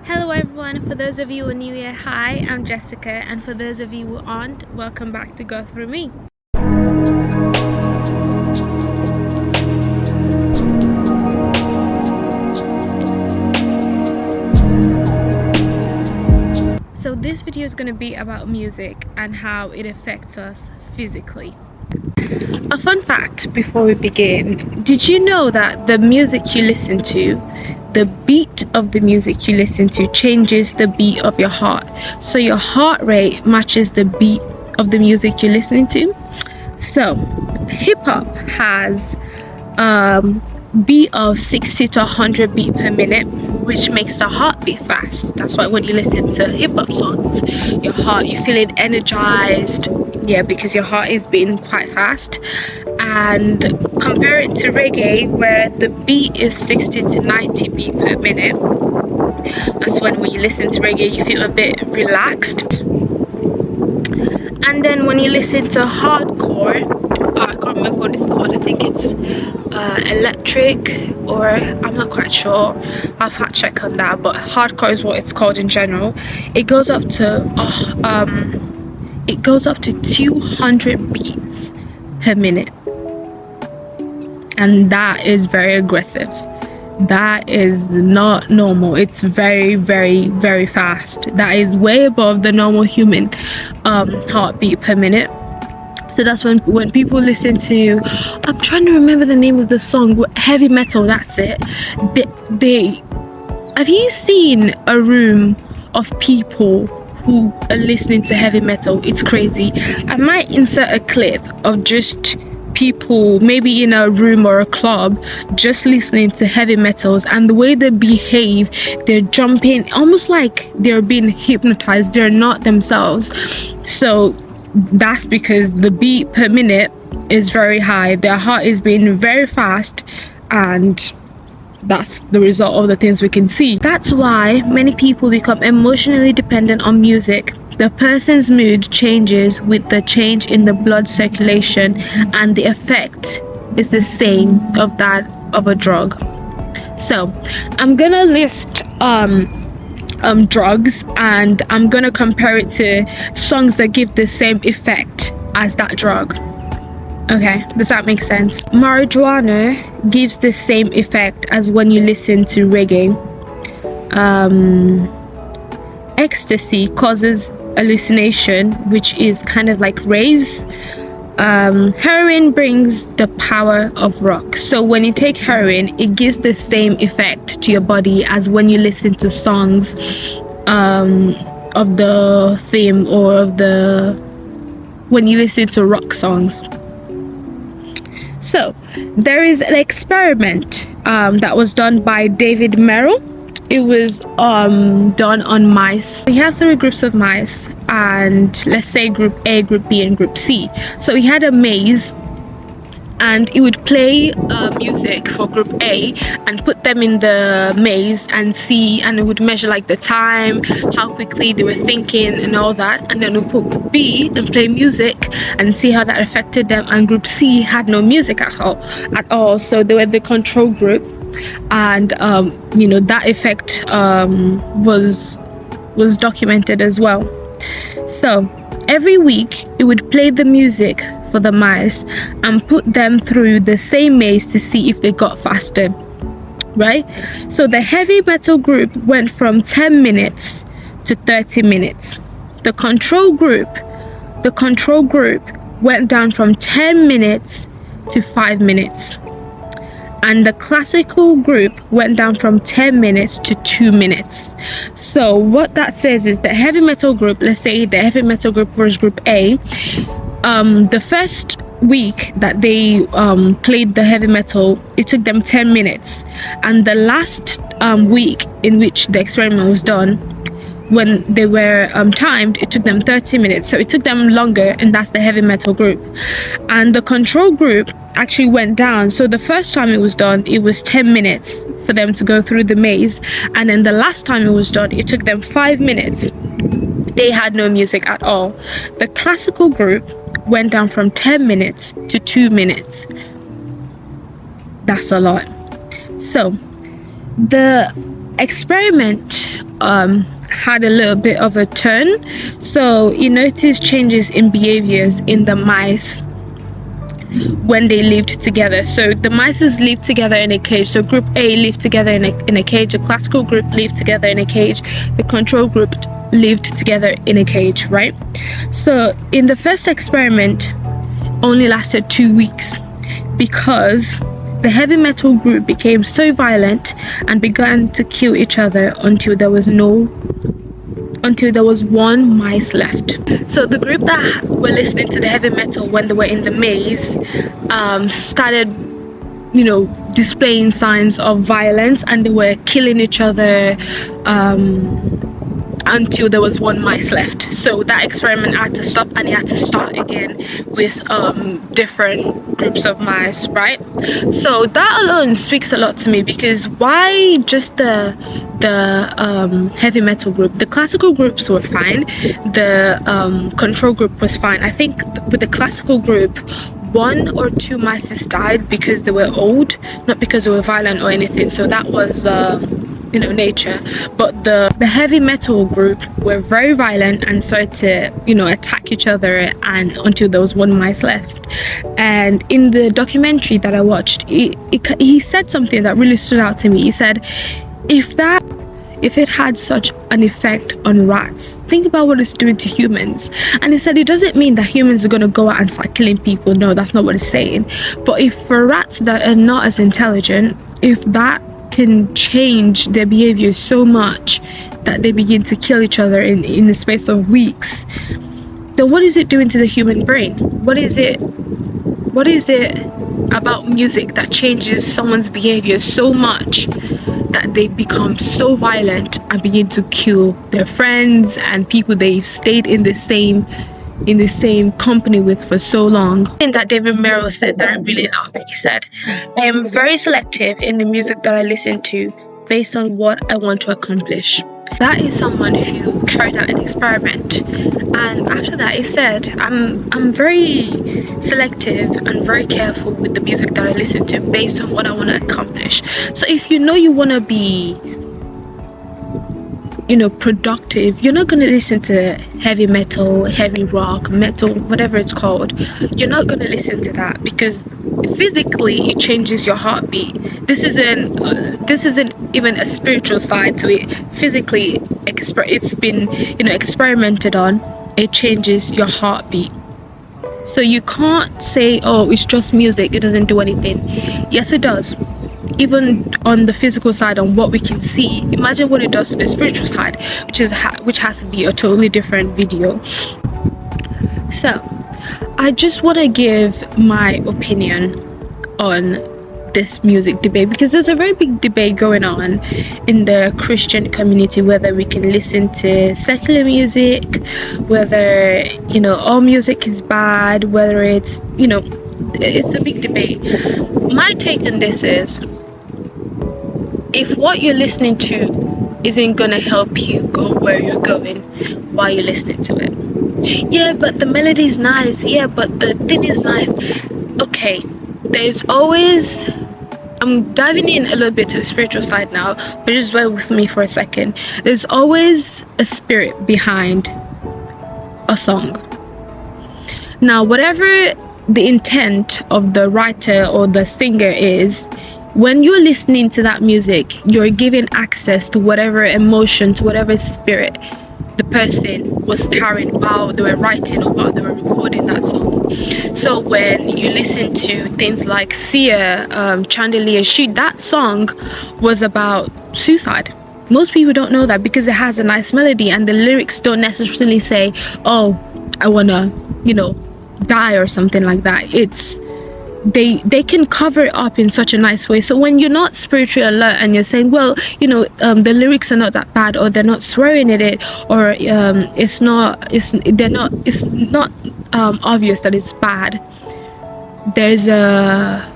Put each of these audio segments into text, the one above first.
Hello everyone, for those of you who are new here, hi, I'm Jessica, and for those of you who aren't, welcome back to Go Through Me. So this video is going to be about music and how it affects us physically. A fun fact before we begin, did you know that the music you listen to, the beat of the music you listen to changes the beat of your heart? So your heart rate matches the beat of the music you're listening to. So hip hop has beat of 60 to 100 beat per minute, which makes the heart beat fast. That's why when you listen to hip hop songs, you feel it energized, because your heart is beating quite fast. And compare it to reggae, where the beat is 60 to 90 beat per minute. That's when you listen to reggae, you feel a bit relaxed. And then when you listen to hardcore, I can't remember what it's called, I think it's electric, or I'm not quite sure, I'll fact check on that, but hardcore is what it's called in general. It goes up to 200 beats per minute, and that is very aggressive. That is not normal. It's very, very, very fast. That is way above the normal human heartbeat per minute. So that's when people listen to, I'm trying to remember the name of the song, heavy metal, that's it. They have you seen a room of people who are listening to heavy metal? It's crazy. I might insert a clip of just people maybe in a room or a club just listening to heavy metals, and the way they behave, they're jumping almost like they're being hypnotized. They're not themselves. So that's because the beat per minute is very high, their heart is beating very fast, and that's the result of the things we can see. That's why many people become emotionally dependent on music. The person's mood changes with the change in the blood circulation, and the effect is the same of that of a drug. So I'm gonna list drugs, and I'm gonna compare it to songs that give the same effect as that drug. Okay, does that make sense? Marijuana gives the same effect as when you listen to reggae. Ecstasy causes hallucination, which is kind of like raves. Heroin brings the power of rock. So when you take heroin, it gives the same effect to your body as when you listen to songs of the theme, or when you listen to rock songs. So there is an experiment that was done by David Merrell. It was done on mice. He had 3 groups of mice, and let's say group A, group B, and group C. So he had a maze, and he would play music for group A and put them in the maze and it would measure like the time, how quickly they were thinking and all that. And then we put group B and play music and see how that affected them. And group C had no music at all. So they were the control group, and that effect was documented as well. So every week it would play the music for the mice and put them through the same maze to see if they got faster, right? So the heavy metal group went from 10 minutes to 30 minutes. The control group went down from 10 minutes to 5 minutes. And the classical group went down from 10 minutes to 2 minutes. So what that says is the heavy metal group, let's say the heavy metal group was group A, the first week that they played the heavy metal, it took them 10 minutes. And the last week in which the experiment was done, when they were timed, it took them 30 minutes. So it took them longer, and that's the heavy metal group. And the control group actually went down. So the first time it was done, it was 10 minutes for them to go through the maze, and then the last time it was done, it took them 5 minutes. They had no music at all. The classical group went down from 10 minutes to 2 minutes. That's a lot. So the experiment had a little bit of a turn. So he noticed changes in behaviors in the mice when they lived together. So the mice lived together in a cage. So group A lived together in a cage, the classical group lived together in a cage, the control group lived together in a cage, right? So in the first experiment only lasted 2 weeks, because the heavy metal group became so violent and began to kill each other until there was one mice left. So the group that were listening to the heavy metal when they were in the maze started, displaying signs of violence, and they were killing each other until there was one mice left. So that experiment had to stop, and it had to start again with different groups of mice, right? So that alone speaks a lot to me, because why just the heavy metal group? The classical groups were fine, the control group was fine. I think with the classical group, 1 or 2 mice died because they were old, not because they were violent or anything. So that was nature. But the heavy metal group were very violent and started to attack each other, and until there was one mice left. And in the documentary that I watched, he said something that really stood out to me. He said, if it had such an effect on rats, think about what it's doing to humans. And he said it doesn't mean that humans are going to go out and start killing people. No, that's not what it's saying. But if for rats that are not as intelligent, if that can change their behavior so much that they begin to kill each other in the space of weeks, then what is it doing to the human brain? What is it about music that changes someone's behavior so much that they become so violent and begin to kill their friends and people they've stayed in the same company with for so long? And that David Merrell said that I really loved. He said, I am very selective in the music that I listen to based on what I want to accomplish. That is someone who carried out an experiment, and after that he said, I'm very selective and very careful with the music that I listen to based on what I want to accomplish. So if you want to be productive, you're not going to listen to heavy metal, heavy rock, metal, whatever it's called. You're not going to listen to that, because physically it changes your heartbeat. This isn't even a spiritual side to it. Physically, it's been experimented on. It changes your heartbeat. So you can't say, oh, it's just music, it doesn't do anything. Yes, it does. Even on the physical side, on what we can see, imagine what it does to the spiritual side, which has to be a totally different video. So I just want to give my opinion on this music debate, because there's a very big debate going on in the Christian community whether we can listen to secular music, whether all music is bad, whether it's it's a big debate. My take on this is, if what you're listening to isn't gonna help you go where you're going, why are you listening to it? Yeah, but the melody is nice. Yeah, but the thing is nice. Okay, there's always, I'm diving in a little bit to the spiritual side now, but just bear with me for a second. There's always a spirit behind a song. Now, whatever the intent of the writer or the singer is, when you're listening to that music, you're giving access to whatever emotion, to whatever spirit the person was carrying while they were writing or while they were recording that song. So when you listen to things like Sia, Chandelier Shoot, that song was about suicide. Most people don't know that because it has a nice melody, and the lyrics don't necessarily say, oh, I wanna die or something like that. It's they can cover it up in such a nice way. So when you're not spiritually alert and you're saying, well, the lyrics are not that bad, or they're not swearing at it, or it's not obvious that it's bad, there's a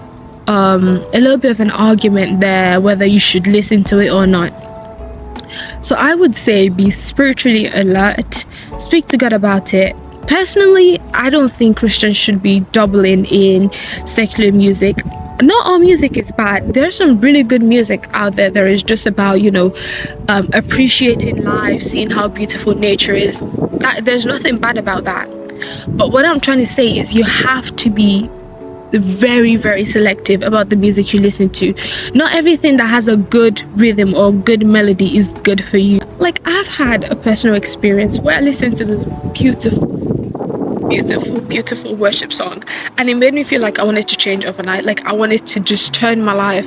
little bit of an argument there whether you should listen to it or not. So I would say be spiritually alert, speak to God about it. Personally, I don't think Christians should be doubling in secular music. not all music is bad. There's some really good music out there that is just about, appreciating life, seeing how beautiful nature is. That there's nothing bad about that. But what I'm trying to say is you have to be very, very selective about the music you listen to. Not everything that has a good rhythm or good melody is good for you. Like, I've had a personal experience where I listened to this beautiful worship song, and it made me feel like I wanted to change overnight. Like, I wanted to just turn my life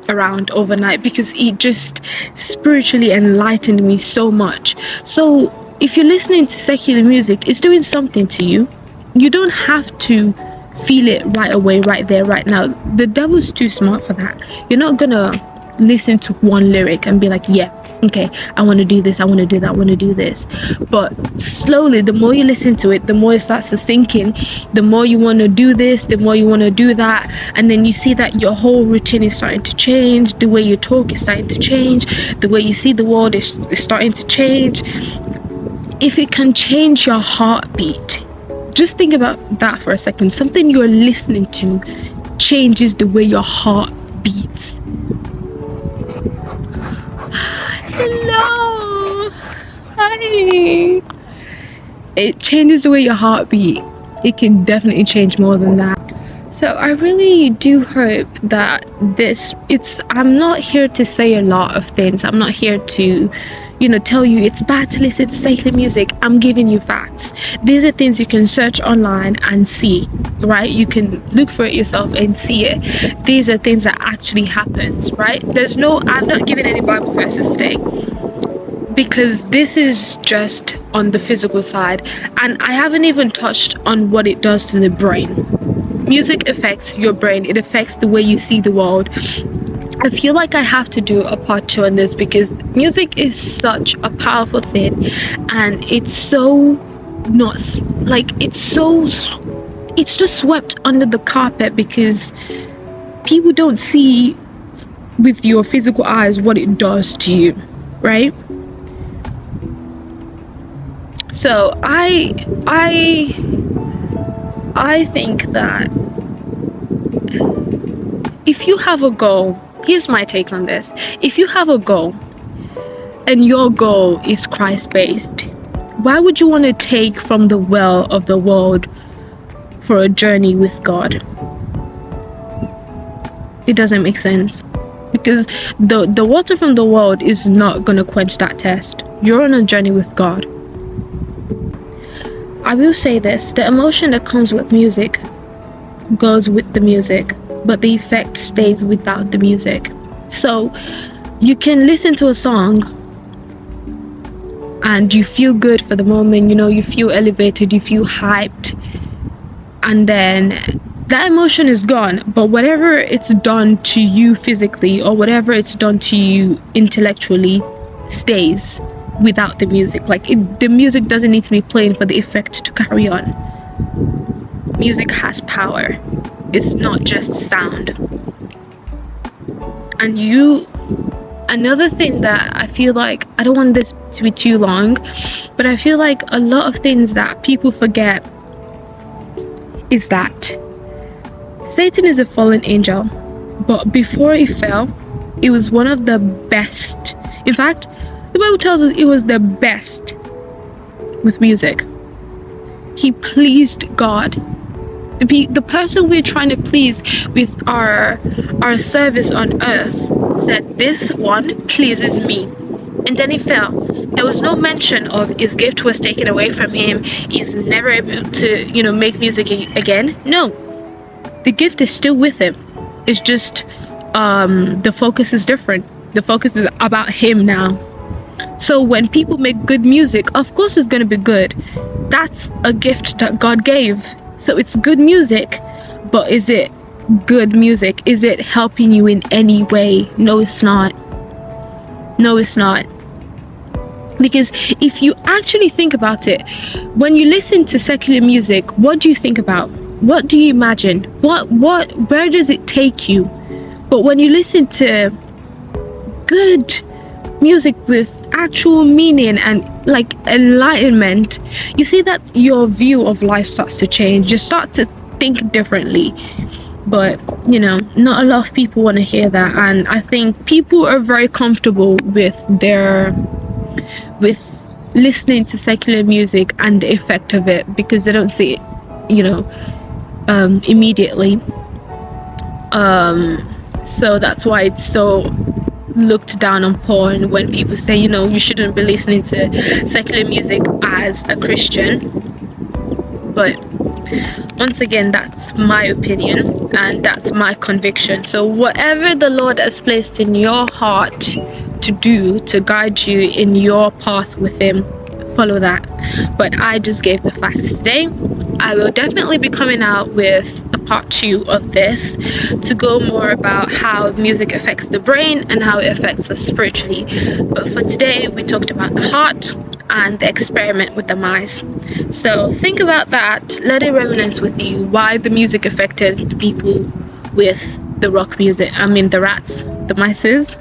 around overnight, because it just spiritually enlightened me so much. So if you're listening to secular music, it's doing something to you. You don't have to feel it right away, right there, right now. The devil's too smart for that. You're not gonna listen to one lyric and be like, yeah, okay, I want to do this, I want to do that, I want to do this. But slowly, the more you listen to it, the more it starts to sink in. The more you want to do this, the more you want to do that, and then you see that your whole routine is starting to change. The way you talk is starting to change. The way you see the world is starting to change. If it can change your heartbeat, just think about that for a second. Something you're listening to changes the way your heart beats. Hello. Hi. It changes the way your heart beats. It can definitely change more than that. So I really do hope that I'm not here to say a lot of things. I'm not here to tell you it's bad to listen to secular music. I'm giving you facts. These are things you can search online and see, right? You can look for it yourself and see it. These are things that actually happens, right? I'm not giving any Bible verses today, because this is just on the physical side, and I haven't even touched on what it does to the brain. Music affects your brain. It affects the way you see the world. I feel like I have to do a part 2 on this, because music is such a powerful thing, and it's just swept under the carpet because people don't see with your physical eyes what it does to you, right? So I think that if you have a goal, here's my take on this. If you have a goal and your goal is Christ-based, why would you want to take from the well of the world for a journey with God? It doesn't make sense, because the water from the world is not going to quench that thirst. You're on a journey with God. I will say this: the emotion that comes with music goes with the music, but the effect stays without the music. So you can listen to a song and you feel good for the moment, you feel elevated, you feel hyped, and then that emotion is gone. But whatever it's done to you physically, or whatever it's done to you intellectually, stays without the music. The music doesn't need to be playing for the effect to carry on. Music has power. It's not just sound. And another thing that I feel like, I don't want this to be too long, but I feel like a lot of things that people forget is that Satan is a fallen angel, but before he fell, it was one of the best. In fact, the Bible tells us it was the best with music. He pleased God. The person we're trying to please with our service on earth said, this one pleases me. And then he fell. There was no mention of his gift was taken away from him. He's never able to, make music again. No. The gift is still with him. It's just the focus is different. The focus is about him now. So when people make good music, of course it's going to be good. That's a gift that God gave. So it's good music, but is it good music? Is it helping you in any way? No, it's not. No, it's not. Because if you actually think about it, when you listen to secular music, what do you think about? What do you imagine? Where does it take you? But when you listen to good music with actual meaning and enlightenment, you see that your view of life starts to change. You start to think differently. But you know, not a lot of people want to hear that, and I think people are very comfortable with listening to secular music and the effect of it because they don't see it, you know, immediately. So that's why it's so looked down upon when people say, you know, you shouldn't be listening to secular music as a Christian. But once again, that's my opinion and that's my conviction. So whatever the Lord has placed in your heart to do to guide you in your path with Him, follow that. But I just gave the facts today. I will definitely be coming out with a part 2 of this to go more about how music affects the brain and how it affects us spiritually. But for today, we talked about the heart and the experiment with the mice. So think about that, let it reminisce with you why the music affected the people with the rock music, the rats, the mices,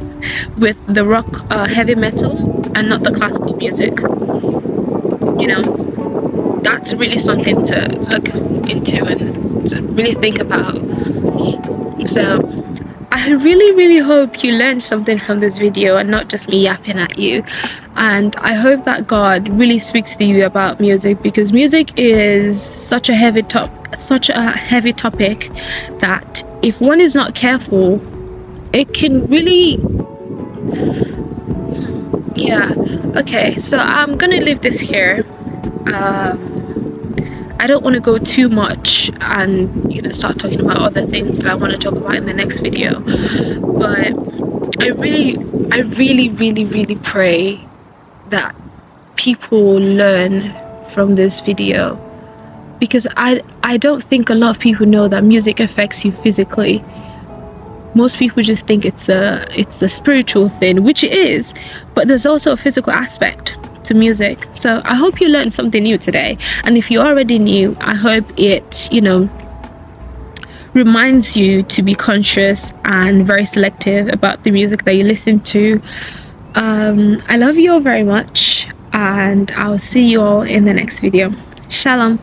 with the rock heavy metal and not the classical music. You know, that's really something to look into and to really think about. So I really hope you learned something from this video and not just me yapping at you. And I hope that God really speaks to you about music, because music is such a heavy topic that if one is not careful, it can really, yeah. Okay, so I'm gonna leave this here. I don't want to go too much and, you know, start talking about other things that I want to talk about in the next video. But I really pray that people learn from this video, because I don't think a lot of people know that music affects you physically. Most people just think it's a spiritual thing, which it is, but there's also a physical aspect to music. So I hope you learned something new today, and if you already knew, I hope it, you know, reminds you to be conscious and very selective about the music that you listen to. I love you all very much, and I'll see you all in the next video. Shalom.